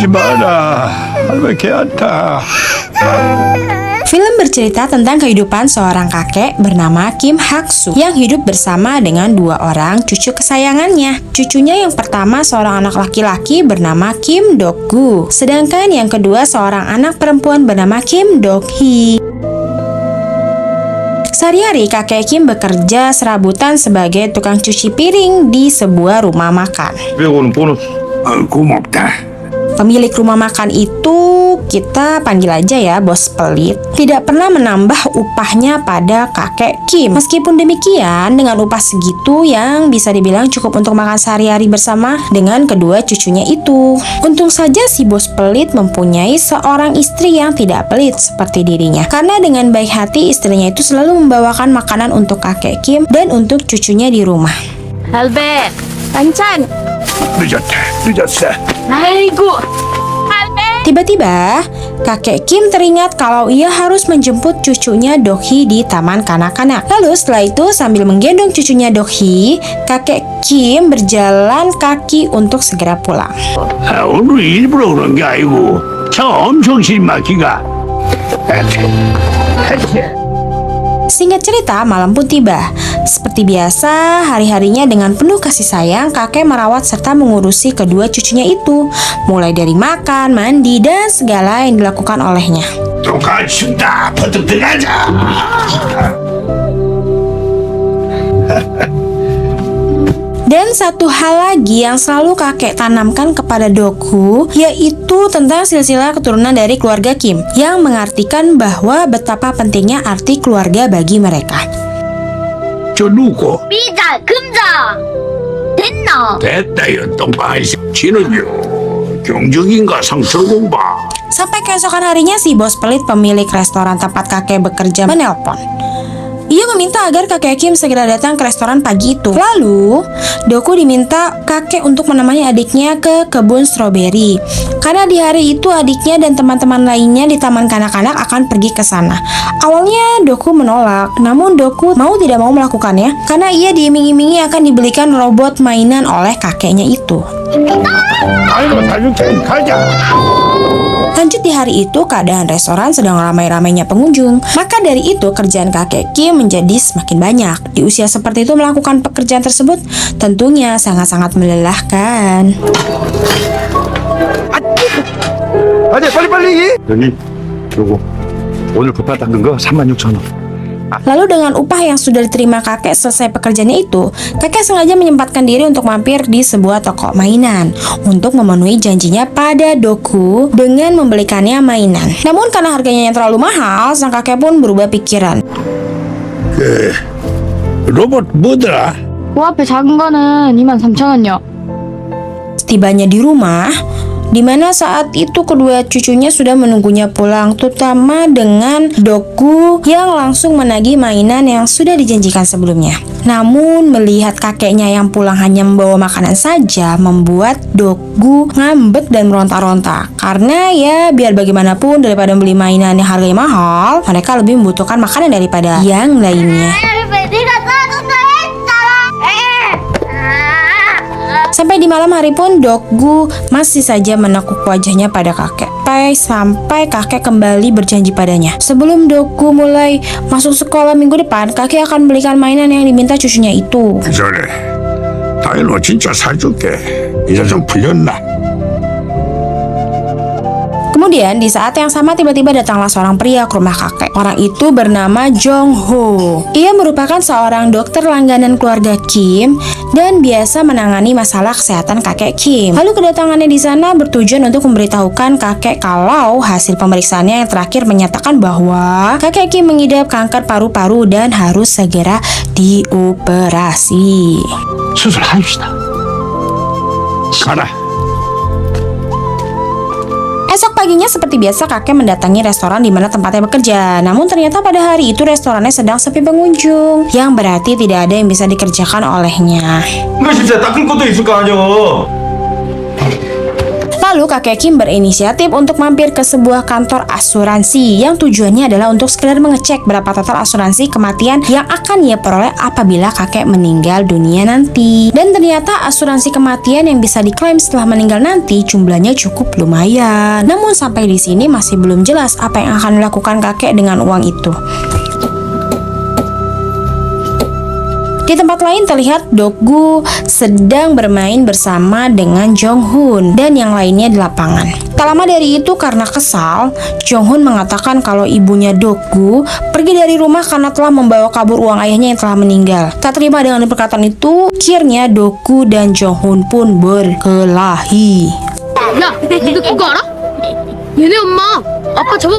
울지 마라. 할머니 개안타. Film bercerita tentang kehidupan seorang kakek bernama Kim Hak-soo yang hidup bersama dengan dua orang cucu kesayangannya. Cucunya yang pertama seorang anak laki-laki bernama Kim Dok-gu, sedangkan yang kedua seorang anak perempuan bernama Kim Dok-hee. Sehari-hari kakek Kim bekerja serabutan sebagai tukang cuci piring di sebuah rumah makan. 배고는 보너스. 고맙다. Pemilik rumah makan itu kita panggil aja ya bos pelit, tidak pernah menambah upahnya pada kakek Kim. Meskipun demikian, dengan upah segitu yang bisa dibilang cukup untuk makan sehari-hari bersama dengan kedua cucunya itu. Untung saja si bos pelit mempunyai seorang istri yang tidak pelit seperti dirinya. Karena dengan baik hati istrinya itu selalu membawakan makanan untuk kakek Kim dan untuk cucunya di rumah. 할배, 반찬. 늦었어. 아이고, 할배. Tiba-tiba, kakek Kim teringat kalau ia harus menjemput cucunya Dok-hee di taman kanak-kanak. Lalu setelah itu sambil menggendong cucunya Dok-hee, kakek Kim berjalan kaki untuk segera pulang. 오늘 일부러 그런 게 아니고 저 엄청 신막히가. Singkat cerita, malam pun tiba. Seperti biasa, hari-harinya dengan penuh kasih sayang, kakek merawat serta mengurusi kedua cucunya itu. Mulai dari makan, mandi, dan segala yang dilakukan olehnya. 똑같습니다. 버뜩 들어가자. Dan satu hal lagi yang selalu kakek tanamkan kepada Dok-gu, yaitu tentang silsilah keturunan dari keluarga Kim, yang mengartikan bahwa betapa pentingnya arti keluarga bagi mereka. 저 누구? 삐자, 금자. 됐나? 됐다요. 똥방아이 지는요. 경적인가 상설공바. Sampai keesokan harinya si bos pelit pemilik restoran tempat kakek bekerja menelpon. Ia meminta agar kakek Kim segera datang ke restoran pagi itu. Lalu, Dok-gu diminta kakek untuk menemani adiknya ke kebun stroberi. Karena di hari itu adiknya dan teman-teman lainnya di taman kanak-kanak akan pergi ke sana. Awalnya Dok-gu menolak, namun Dok-gu mau tidak mau melakukannya karena ia diiming-imingi akan dibelikan robot mainan oleh kakeknya itu. 아이고 사육장 가자. Lanjut di hari itu, keadaan restoran sedang ramai-ramainya pengunjung. Maka dari itu, kerjaan kakek Kim menjadi semakin banyak. Di usia seperti itu, melakukan pekerjaan tersebut tentunya sangat-sangat melelahkan. 아니 빨리. 여기 요거 오늘 급하 닦은 거 36,000원. Lalu dengan upah yang sudah diterima kakek selesai pekerjaannya itu, kakek sengaja menyempatkan diri untuk mampir di sebuah toko mainan untuk memenuhi janjinya pada Dok-gu dengan membelikannya mainan. Namun karena harganya yang terlalu mahal, sang kakek pun berubah pikiran. 그 로봇 뭐더라? 그 앞에 작은 거는 23,000원요. Setibanya di rumah, di mana saat itu kedua cucunya sudah menunggunya pulang, terutama dengan Dok-gu yang langsung menagih mainan yang sudah dijanjikan sebelumnya. Namun melihat kakeknya yang pulang hanya membawa makanan saja membuat Dok-gu ngambek dan meronta-ronta. Karena ya biar bagaimanapun daripada beli mainan yang harganya mahal, mereka lebih membutuhkan makanan daripada yang lainnya. Sampai di malam hari pun Dok-gu masih saja menekuk wajahnya pada kakek. Sampai kakek kembali berjanji padanya. Sebelum Dok-gu mulai masuk sekolah minggu depan, kakek akan belikan mainan yang diminta cucunya itu. 그전에 다일로 진짜 사줄게. 이제 좀 풀렸나? Kemudian di saat yang sama tiba-tiba datanglah seorang pria ke rumah kakek. Orang itu bernama Jong Ho. Ia merupakan seorang dokter langganan keluarga Kim dan biasa menangani masalah kesehatan kakek Kim. Lalu kedatangannya di sana bertujuan untuk memberitahukan kakek kalau hasil pemeriksaannya yang terakhir menyatakan bahwa kakek Kim mengidap kanker paru-paru dan harus segera dioperasi. 수술합시다. 가라. Esok paginya seperti biasa kakek mendatangi restoran di mana tempatnya bekerja. Namun ternyata pada hari itu restorannya sedang sepi pengunjung, yang berarti tidak ada yang bisa dikerjakan olehnya. 이거 진짜 닦을 것도 있을 거 아니야. Lalu kakek Kim berinisiatif untuk mampir ke sebuah kantor asuransi yang tujuannya adalah untuk sekedar mengecek berapa total asuransi kematian yang akan ia peroleh apabila kakek meninggal dunia nanti. Dan ternyata asuransi kematian yang bisa diklaim setelah meninggal nanti jumlahnya cukup lumayan. Namun sampai di sini masih belum jelas apa yang akan dilakukan kakek dengan uang itu. Di tempat lain terlihat Dokgu sedang bermain bersama dengan Jong-hun dan yang lainnya di lapangan. Tak lama dari itu karena kesal, Jong-hun mengatakan kalau ibunya Dokgu pergi dari rumah karena telah membawa kabur uang ayahnya yang telah meninggal. Tak terima dengan perkataan itu, akhirnya Dokgu dan Jong-hun pun berkelahi. 야, 근데 그거 알아? 얘네 엄마 아빠 잡아.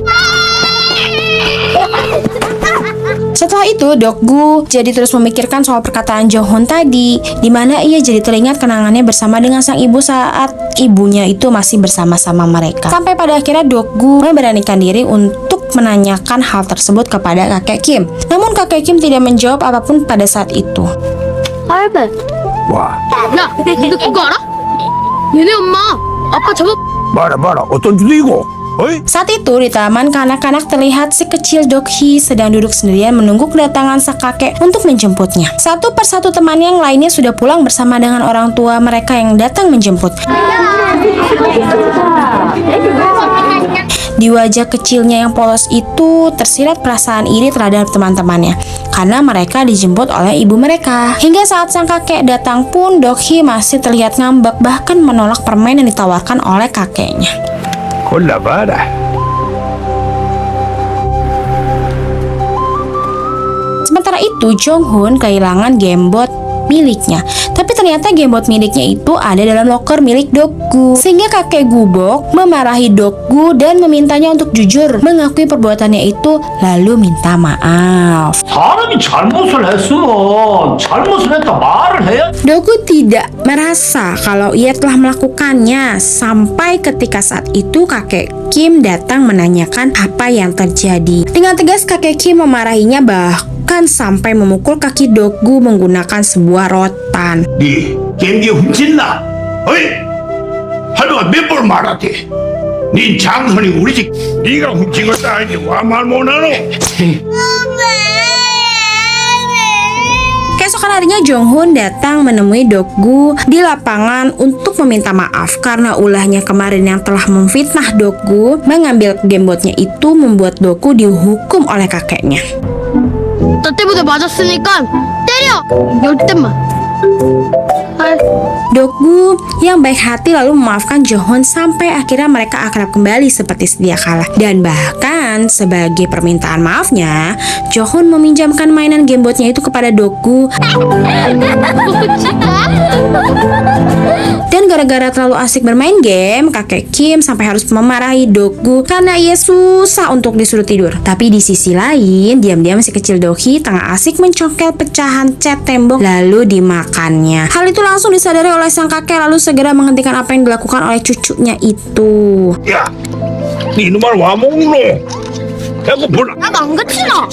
Setelah itu, Dokgu jadi terus memikirkan soal perkataan Jong-hun tadi, di mana ia jadi teringat kenangannya bersama dengan sang ibu saat ibunya itu masih bersama-sama mereka. Sampai pada akhirnya Dokgu memberanikan diri untuk menanyakan hal tersebut kepada kakek Kim. Namun kakek Kim tidak menjawab apapun pada saat itu. 할배. 와, 야, 근데 그거 알아? 얘네 엄마 아빠 잡아. 봐라, 어떤 주제이고? 어이? Saat itu di taman kanak-kanak terlihat si kecil Dokhi sedang duduk sendirian menunggu kedatangan sang kakek untuk menjemputnya. Satu persatu teman yang lainnya sudah pulang bersama dengan orang tua mereka yang datang menjemput. Di wajah kecilnya yang polos itu tersirat perasaan iri terhadap teman-temannya karena mereka dijemput oleh ibu mereka. Hingga saat sang kakek datang pun Dokhi masih terlihat ngambek bahkan menolak permen yang ditawarkan oleh kakeknya. 골라봐라. Sementara itu, Jong-hun kehilangan gamebot miliknya. Tapi ternyata gamebot miliknya itu ada dalam loker milik Dokgu. Sehingga kakek Gubok memarahi Dokgu dan memintanya untuk jujur mengakui perbuatannya itu lalu minta maaf. 사람이 잘못을 했으면 잘못을 했다 말을 해야. Dokgu tidak merasa kalau ia telah melakukannya sampai ketika saat itu kakek Kim datang menanyakan apa yang terjadi. Dengan tegas kakek Kim memarahinya bahkan sampai memukul kaki Dokgu menggunakan sebuah rotan. 네 게임기 훔친다. 어이? 하루가 몇 번 말하지? 네 장손이 우리 집 네가 훔친 것도 아니지 와 말 못하노? Keesokan harinya Jong-hun datang menemui Dokgu di lapangan untuk meminta maaf karena ulahnya kemarin yang telah memfitnah Dokgu. Mengambil gamebotnya itu membuat Dokgu dihukum oleh kakeknya. 나 때문에 맞았으니까 때려. 10대만. Dokgu yang baik hati lalu memaafkan Jong-hun sampai akhirnya mereka akrab kembali seperti sedia kala. Dan bahkan sebagai permintaan maafnya, Jong-hun meminjamkan mainan gamebotnya itu kepada Dokgu. Dan gara-gara terlalu asik bermain game, kakek Kim sampai harus memarahi Dokgu karena ia susah untuk disuruh tidur. Tapi di sisi lain, diam-diam si kecil Dokhi tengah asik mencongkel pecahan cat tembok lalu dimakannya. Hal itu langsung disadari oleh sang kakek lalu segera menghentikan apa yang dilakukan oleh cucunya itu. 야, 네 이놈아 와 먹노? 배고프나? 나안 그치나?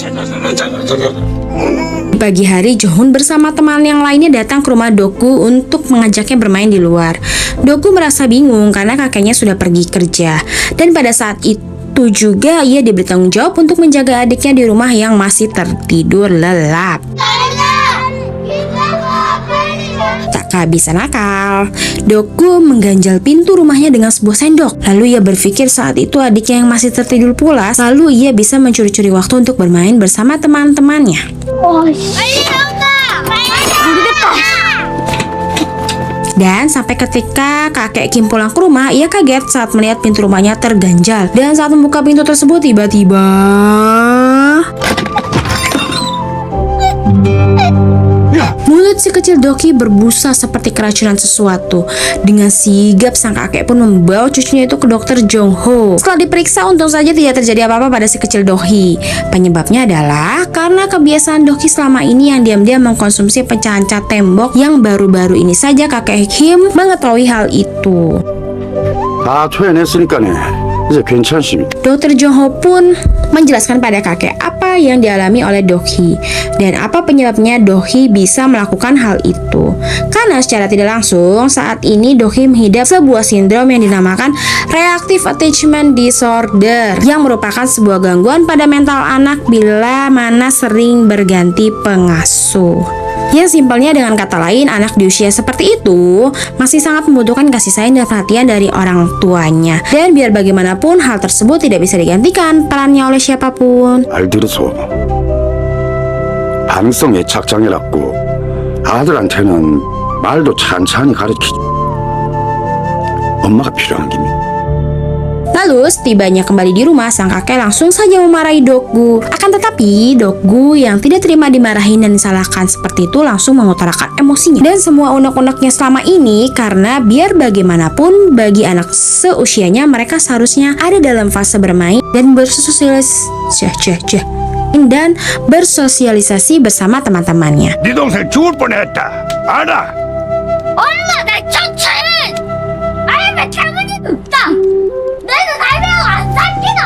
Pagi hari, Jong-hun bersama teman yang lainnya datang ke rumah Dokgu untuk mengajaknya bermain di luar. Dokgu merasa bingung karena kakeknya sudah pergi kerja. Dan pada saat itu juga ia diberi tanggung jawab untuk menjaga adiknya di rumah yang masih tertidur lelap. Tak kehabisan akal, Dokgu mengganjal pintu rumahnya dengan sebuah sendok. Lalu ia berpikir saat itu adiknya yang masih tertidur pulas, lalu ia bisa mencuri-curi waktu untuk bermain bersama teman-temannya. Dan sampai ketika kakek Kim pulang ke rumah, ia kaget saat melihat pintu rumahnya terganjal. Dan saat membuka pintu tersebut, tiba-tiba mulut si kecil Dokhi berbusa seperti keracunan sesuatu. Dengan sigap sang kakek pun membawa cucunya itu ke dokter Jong-ho. Setelah diperiksa, untung saja tidak terjadi apa-apa pada si kecil Dokhi. Penyebabnya adalah karena kebiasaan Dokhi selama ini yang diam-diam mengkonsumsi pecahan cat tembok yang baru-baru ini saja kakek Kim mengetahui hal itu. 다 초연했으니까네. 이제 괜찮습니다. Dokter Jongho pun menjelaskan pada kakek apa yang dialami oleh Dokhi dan apa penyebabnya Dokhi bisa melakukan hal itu. Karena secara tidak langsung saat ini Dokhi mengidap sebuah sindrom yang dinamakan Reactive Attachment Disorder yang merupakan sebuah gangguan pada mental anak bila mana sering berganti pengasuh. Yang simpelnya dengan kata lain, anak di usia seperti itu masih sangat membutuhkan kasih sayang dan perhatian dari orang tuanya. Dan biar bagaimanapun hal tersebut tidak bisa digantikan perannya oleh siapapun. 말 들어서 반응성 애착장애라고 아들한테는 말도 찬찬히 가르치지. 엄마가 필요한 김에. Lalu setibanya kembali di rumah, sang kakek langsung saja memarahi Dokgu. Akan tetapi Dokgu yang tidak terima dimarahin dan disalahkan seperti itu langsung mengutarakan emosinya dan semua unek-uneknya selama ini, karena biar bagaimanapun bagi anak seusianya mereka seharusnya ada dalam fase bermain dan bersosialisasi bersama teman-temannya. 네 동생 죽을 뻔했다. 알아? 엄마 나 천천히 알면 잘못이 없다. 내는 알면 안 삼키나.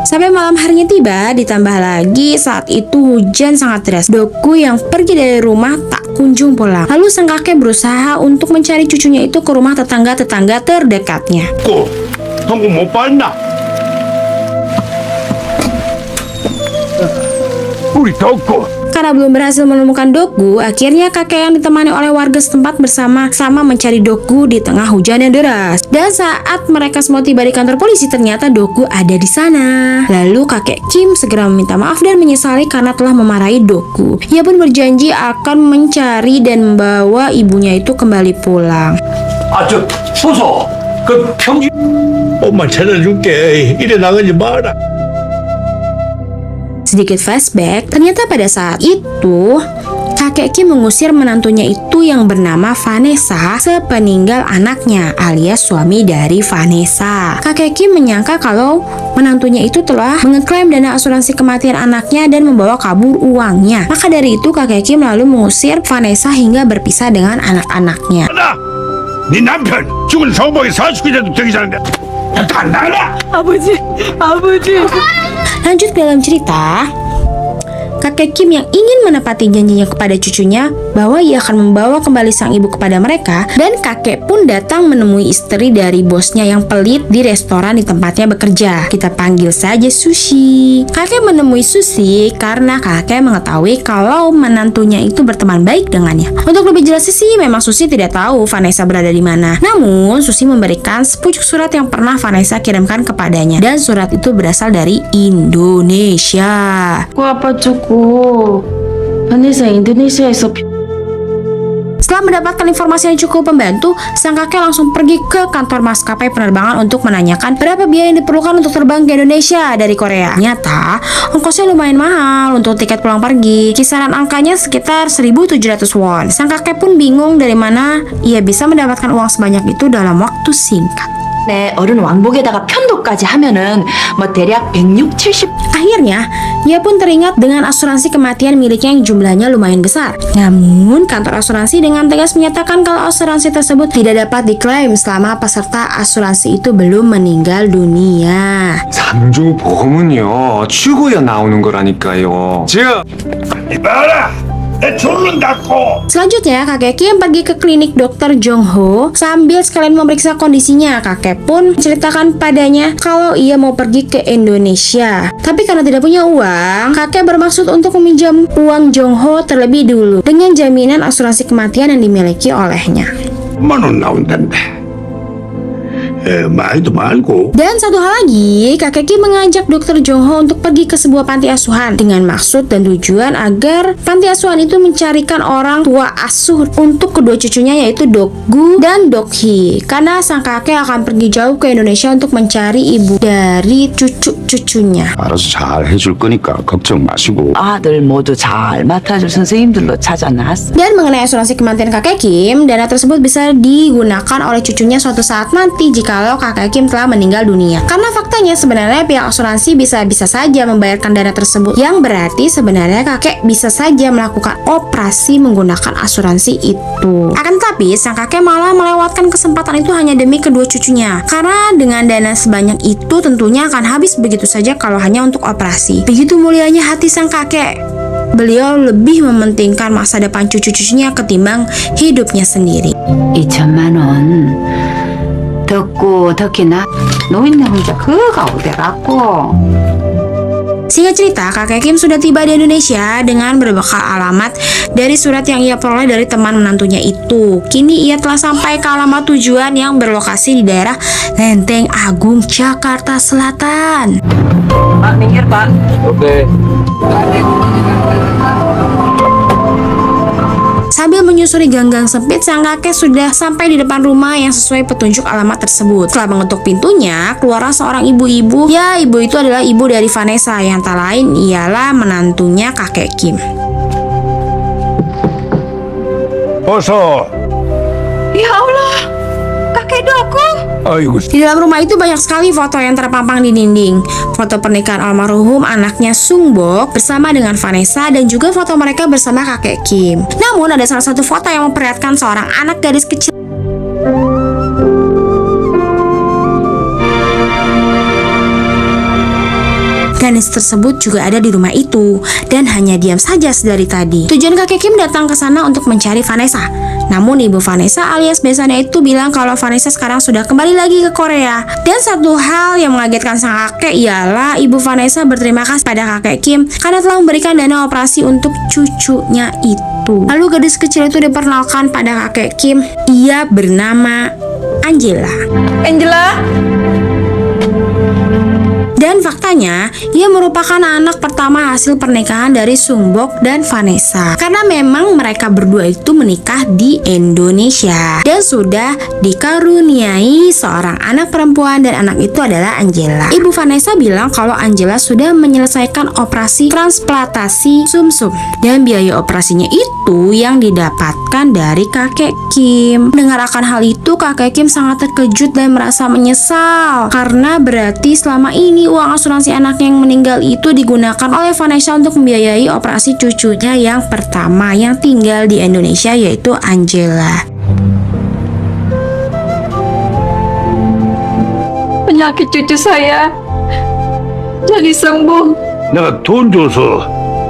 Sampai malam harinya tiba, ditambah lagi saat itu hujan sangat deras. Dokgu yang pergi dari rumah tak kunjung pulang. Lalu sang kakek berusaha untuk mencari cucunya itu ke rumah tetangga-tetangga terdekatnya. 고, 동구 못 봤나? 우리 덕구 Karena belum berhasil menemukan Dokgu, akhirnya kakek yang ditemani oleh warga setempat bersama-sama mencari Dokgu di tengah hujan yang deras. Dan saat mereka semua tiba di kantor polisi, ternyata Dokgu ada di sana. Lalu kakek Kim segera meminta maaf dan menyesali karena telah memarahi Dokgu. Ia pun berjanji akan mencari dan membawa ibunya itu kembali pulang. 저 보소. 그 평균 엄마 찾아줄게. 이래 나가지 마라. Sedikit flashback, ternyata pada saat itu kakek Kim mengusir menantunya itu yang bernama Vanessa sepeninggal anaknya alias suami dari Vanessa. Kakek Kim menyangka kalau menantunya itu telah mengeklaim dana asuransi kematian anaknya dan membawa kabur uangnya. Maka dari itu kakek Kim lalu mengusir Vanessa hingga berpisah dengan anak-anaknya. 나, 네 남편 죽은 성범이 40기자도 되기 전에 다 나라. Lanjut ke dalam cerita, kakek Kim yang ingin menepati janjinya kepada cucunya bahwa ia akan membawa kembali sang ibu kepada mereka, dan kakek pun datang menemui istri dari bosnya yang pelit di restoran di tempatnya bekerja. Kita panggil saja Sushi. Kakek menemui Sushi karena kakek mengetahui kalau menantunya itu berteman baik dengannya. Untuk lebih jelasnya sih, memang Sushi tidak tahu Vanessa berada di mana. Namun Sushi memberikan sepucuk surat yang pernah Vanessa kirimkan kepadanya, dan surat itu berasal dari Indonesia. 그 아빠 주고 바네사 인도네시아에서 Setelah mendapatkan informasi yang cukup membantu, sang kakek langsung pergi ke kantor maskapai penerbangan untuk menanyakan berapa biaya yang diperlukan untuk terbang ke Indonesia dari Korea. Ternyata ongkosnya lumayan mahal untuk tiket pulang pergi. Kisaran angkanya sekitar 1.700 won. Sang kakek pun bingung dari mana ia bisa mendapatkan uang sebanyak itu dalam waktu singkat. 네, 어른 왕복에다가 편도까지 하면은 뭐 대략 160, 70 Akhirnya, ia pun teringat dengan asuransi kematian miliknya yang jumlahnya lumayan besar. Namun, kantor asuransi dengan tegas menyatakan kalau asuransi tersebut tidak dapat diklaim selama peserta asuransi itu belum meninggal dunia. 상주보험은요 죽어야 나오는 거라니까요. 제가 이봐라. 내 죽는다고. Selanjutnya, kakek Kim pergi ke klinik Dokter Jongho sambil sekalian memeriksa kondisinya. Kakek pun menceritakan padanya kalau ia mau pergi ke Indonesia. Tapi karena tidak punya uang, kakek bermaksud untuk meminjam uang Jongho terlebih dulu dengan jaminan asuransi kematian yang dimiliki olehnya. 엄마는 나온단다. 말도 말고. Dan satu hal lagi, kakek Kim mengajak Dokter Jongho untuk pergi ke sebuah panti asuhan dengan maksud dan tujuan agar panti asuhan itu mencarikan orang tua asuh untuk kedua cucunya, yaitu Dokgu dan Dokhi. Karena sang kakek akan pergi jauh ke Indonesia untuk mencari ibu dari cucu cucunya. 알아서 잘 해줄 거니까 걱정 마시고. 아들 모두 잘 맡아줄 선생님들로 찾아놨어. Dan mengenai asuransi kematian kakek Kim, dana tersebut bisa digunakan oleh cucunya suatu saat nanti jikalau kakek Kim telah meninggal dunia. Karena faktanya sebenarnya pihak asuransi bisa saja membayarkan dana tersebut, yang berarti sebenarnya kakek bisa saja melakukan operasi menggunakan asuransi itu. Akan tetapi sang kakek malah melewatkan kesempatan itu hanya demi kedua cucunya. Karena dengan dana sebanyak itu tentunya akan habis begitu saja kalau hanya untuk operasi. Begitu mulianya hati sang kakek, beliau lebih mementingkan masa depan cucu-cucunya ketimbang hidupnya sendiri. 2천만 원 덕구 덕희나 노인네 혼자 그가 어디 갔고. Singkat cerita, kakek Kim sudah tiba di Indonesia dengan berbekal alamat dari surat yang ia peroleh dari teman menantunya itu. Kini ia telah sampai ke alamat tujuan yang berlokasi di daerah Lenteng Agung, Jakarta Selatan. Pak, minggir Pak. Oke. Sambil menyusuri gang-gang sempit, sang kakek sudah sampai di depan rumah yang sesuai petunjuk alamat tersebut. Setelah mengetuk pintunya, keluarlah seorang ibu-ibu. Ya, ibu itu adalah ibu dari Vanessa yang tak lain ialah menantunya kakek Kim. 어서. Ya Allah, kakek Doku. 아이고. Di dalam rumah itu banyak sekali foto yang terpampang di dinding. Foto pernikahan almarhum anaknya Sung Bok bersama dengan Vanessa dan juga foto mereka bersama kakek Kim. Namun ada salah satu foto yang memperlihatkan seorang anak gadis kecil. Gadis tersebut juga ada di rumah itu dan hanya diam saja sedari tadi. Tujuan kakek Kim datang ke sana untuk mencari Vanessa. Namun ibu Vanessa alias besannya itu bilang kalau Vanessa sekarang sudah kembali lagi ke Korea. Dan satu hal yang mengagetkan sang kakek ialah ibu Vanessa berterima kasih pada kakek Kim karena telah memberikan dana operasi untuk cucunya itu. Lalu gadis kecil itu diperkenalkan pada kakek Kim. Ia bernama Angela. Angela. Dan faktanya, ia merupakan anak pertama hasil pernikahan dari Sung Bok dan Vanessa. Karena memang mereka berdua itu menikah di Indonesia dan sudah dikaruniai seorang anak perempuan dan anak itu adalah Angela. Ibu Vanessa bilang kalau Angela sudah menyelesaikan operasi transplantasi sumsum dan biaya operasinya itu yang didapatkan dari kakek Kim. Mendengar akan hal itu, kakek Kim sangat terkejut dan merasa menyesal karena berarti selama ini uang asuransi anaknya yang meninggal itu digunakan oleh Vanessa untuk membiayai operasi cucunya yang pertama yang tinggal di Indonesia, yaitu Angela. Penyakit cucu saya jadi sembuh. 내가 돈 줘서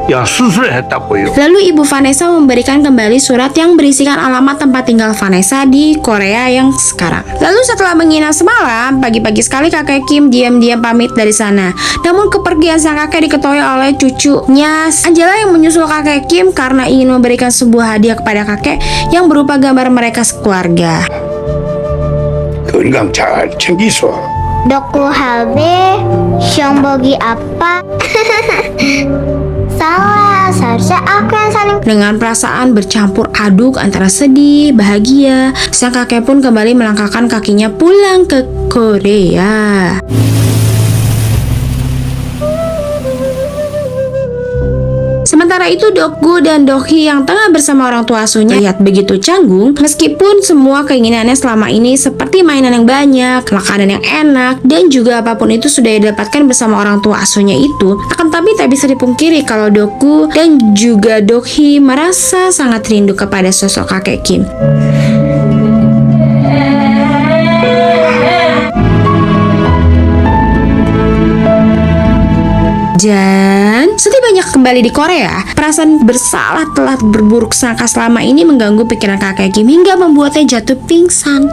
야 수술했다고요. Lalu ibu Vanessa memberikan kembali surat yang berisikan alamat tempat tinggal Vanessa di Korea yang sekarang. Lalu setelah menginap semalam, pagi-pagi sekali kakek Kim diam-diam pamit dari sana. Namun kepergian sang kakek diketahui oleh cucunya Angela yang menyusul kakek Kim karena ingin memberikan sebuah hadiah kepada kakek yang berupa gambar mereka sekeluarga. 건강 잘 챙기소. Doku halbe, siang bagi apa? Salah, seharusnya aku yang saling. Dengan perasaan bercampur aduk antara sedih, bahagia, sang kakek pun kembali melangkahkan kakinya pulang ke Korea. Sementara itu Dokgu dan Dokhi yang tengah bersama orang tua asuhnya terlihat begitu canggung meskipun semua keinginannya selama ini seperti mainan yang banyak, makanan yang enak, dan juga apapun itu sudah didapatkan bersama orang tua asuhnya itu. Akan tapi tak bisa dipungkiri kalau Dokgu dan juga Dokhi merasa sangat rindu kepada sosok kakek Kim. Dan setibanya kembali di Korea, perasaan bersalah telah berburuk sangka selama ini mengganggu pikiran kakek Kim hingga membuatnya jatuh pingsan.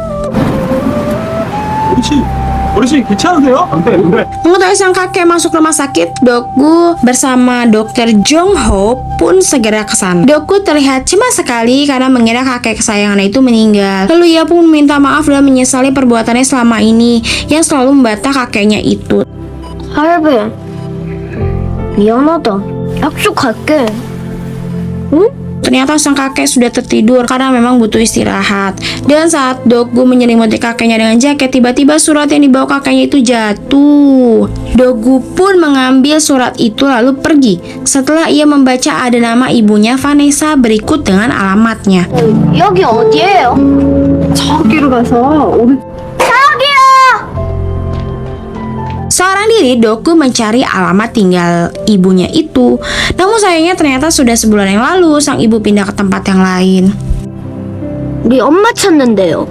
어르신 괜찮으세요? Mengetahui sang kakek masuk rumah sakit, Dokgu bersama dokter Jong Ho pun segera ke sana. Dokgu terlihat cemas sekali karena mengira kakek kesayangannya itu meninggal. Lalu ia pun meminta maaf dan menyesali perbuatannya selama ini yang selalu membantah kakeknya itu. 할배, 미안하다. 약속할게. 응? Ternyata sang kakek sudah tertidur karena memang butuh istirahat. Dan saat Dokgu menyelimuti kakeknya dengan jaket, tiba-tiba surat yang dibawa kakeknya itu jatuh. Dokgu pun mengambil surat itu lalu pergi. Setelah ia membaca ada nama ibunya Vanessa berikut dengan alamatnya. 여기 어디예요? 저기로 가서 오른 Seorang diri, Dokgu mencari alamat tinggal ibunya itu. Namun sayangnya ternyata sudah sebulan yang lalu sang ibu pindah ke tempat yang lain. 우리 엄마 찾는데요.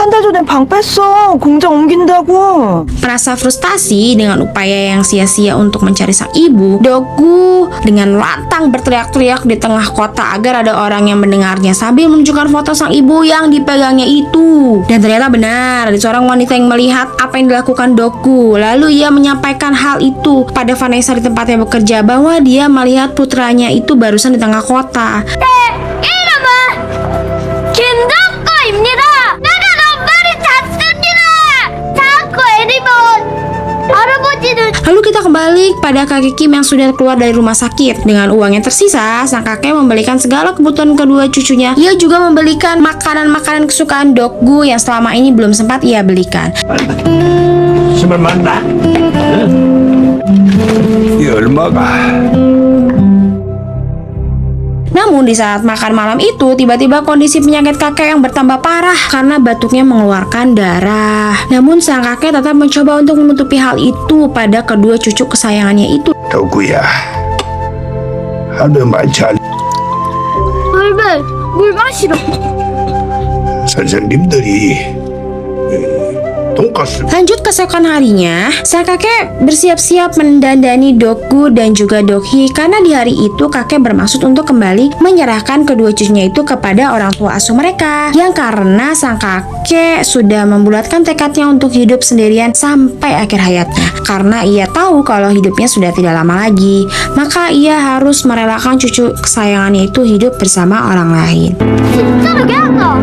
한 달 전에 방 뺐어. 공장 옮긴다고. Merasa frustasi dengan upaya yang sia-sia untuk mencari sang ibu, Dokgu dengan lantang berteriak-teriak di tengah kota agar ada orang yang mendengarnya sambil menunjukkan foto sang ibu yang dipegangnya itu. Dan ternyata benar, ada seorang wanita yang melihat apa yang dilakukan Dokgu. Lalu ia menyampaikan hal itu pada Vanessa di tempatnya bekerja bahwa dia melihat putranya itu barusan di tengah kota. 이름은 김덕거입니다. 내가 엄마를 찾습니다. 자꾸 애리본 할아버지는 Lalu kita kembali pada kakek Kim yang sudah keluar dari rumah sakit. Dengan uang yang tersisa, sang kakek membelikan segala kebutuhan kedua cucunya. Ia juga membelikan makanan-makanan kesukaan Dokgu yang selama ini belum sempat ia belikan. 스물 만나. 이 얼마가? Namun di saat makan malam itu, tiba-tiba kondisi penyakit kakek yang bertambah parah karena batuknya mengeluarkan darah. Namun sang kakek tetap mencoba untuk menutupi hal itu pada kedua cucu kesayangannya itu. 덕구야, 하루만 잘 할배 물 마시러. 선생님들이 돈가스 Lanjut keesokan harinya, sang kakek bersiap-siap mendandani Dokgu dan juga Dokhi karena di hari itu kakek bermaksud untuk kembali menyerahkan kedua cucunya itu kepada orang tua asuh mereka. Yang karena sang kakek sudah membulatkan tekadnya untuk hidup sendirian sampai akhir hayatnya. Karena ia tahu kalau hidupnya sudah tidak lama lagi, maka ia harus merelakan cucu kesayangannya itu hidup bersama orang lain. 진짜로 걔한다.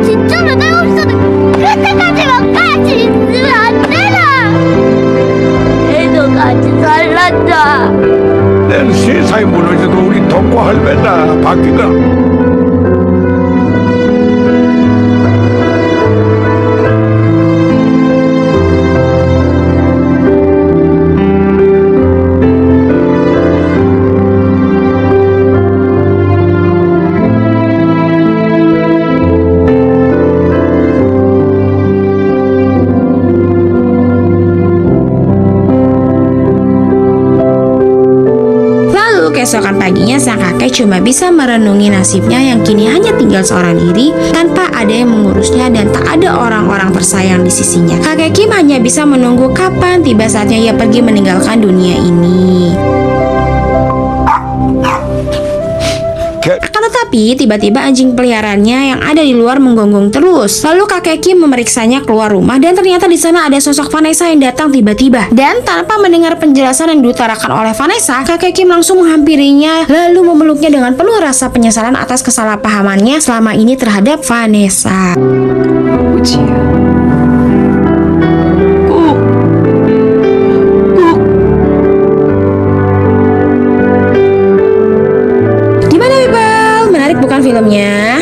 진짜로 내 없어도 그때까지만 같이 있으면 안 되나? 애도 같이 살란다. 내 세상이 무너져도 우리 덕구 할배다 바뀌가. Keesokan paginya sang kakek cuma bisa merenungi nasibnya yang kini hanya tinggal seorang diri tanpa ada yang mengurusnya dan tak ada orang-orang tersayang di sisinya. Kakek Kim hanya bisa menunggu kapan tiba saatnya ia pergi meninggalkan dunia ini. Akan tetapi tiba-tiba anjing peliharaannya yang ada di luar menggonggong terus. Lalu kakek Kim memeriksanya keluar rumah dan ternyata di sana ada sosok Vanessa yang datang tiba-tiba. Dan tanpa mendengar penjelasan yang diutarakan oleh Vanessa, kakek Kim langsung menghampirinya lalu memeluknya dengan penuh rasa penyesalan atas kesalahpahamannya selama ini terhadap Vanessa. Filmnya,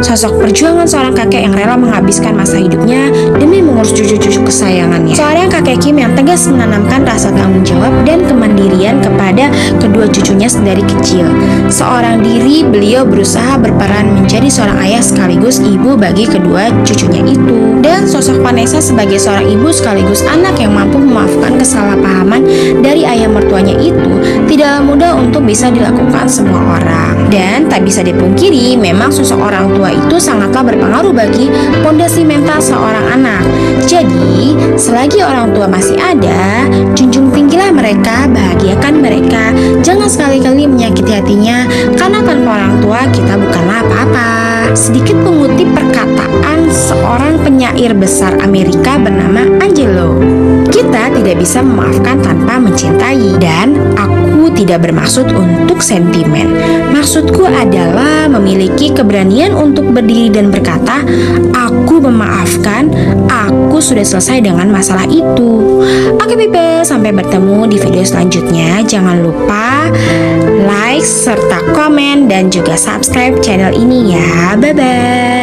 sosok perjuangan seorang kakek yang rela menghabiskan masa hidupnya demi mengurus cucu-cucu kesayangannya. Seorang kakek Kim yang tegas menanamkan rasa tanggung jawab dan kemandirian kepada kedua cucunya dari kecil. Seorang diri, beliau berusaha berperan menjadi seorang ayah sekaligus ibu bagi kedua cucunya itu. Dan sosok Vanessa sebagai seorang ibu sekaligus anak yang mampu memaafkan kesalahpahaman dari ayah mertuanya itu tidaklah mudah untuk bisa dilakukan semua orang. Dan tak bisa dipungkiri, memang sosok orang tua itu sangatlah berpengaruh bagi pondasi mental seorang anak. Jadi, selagi orang tua masih ada, junjung tinggilah mereka, bahagiakan mereka. Jangan sekali-kali menyakiti hatinya, karena tanpa orang tua kita bukanlah apa-apa. Sedikit mengutip perkataan seorang penyair besar Amerika bernama Angelo. Kita tidak bisa memaafkan tanpa mencintai, dan aku tidak bermaksud untuk sentimen. Maksudku adalah memiliki keberanian untuk berdiri dan berkata, aku memaafkan, aku sudah selesai dengan masalah itu. Oke people, sampai bertemu di video selanjutnya. Jangan lupa like, dan juga subscribe channel ini ya. Bye-bye.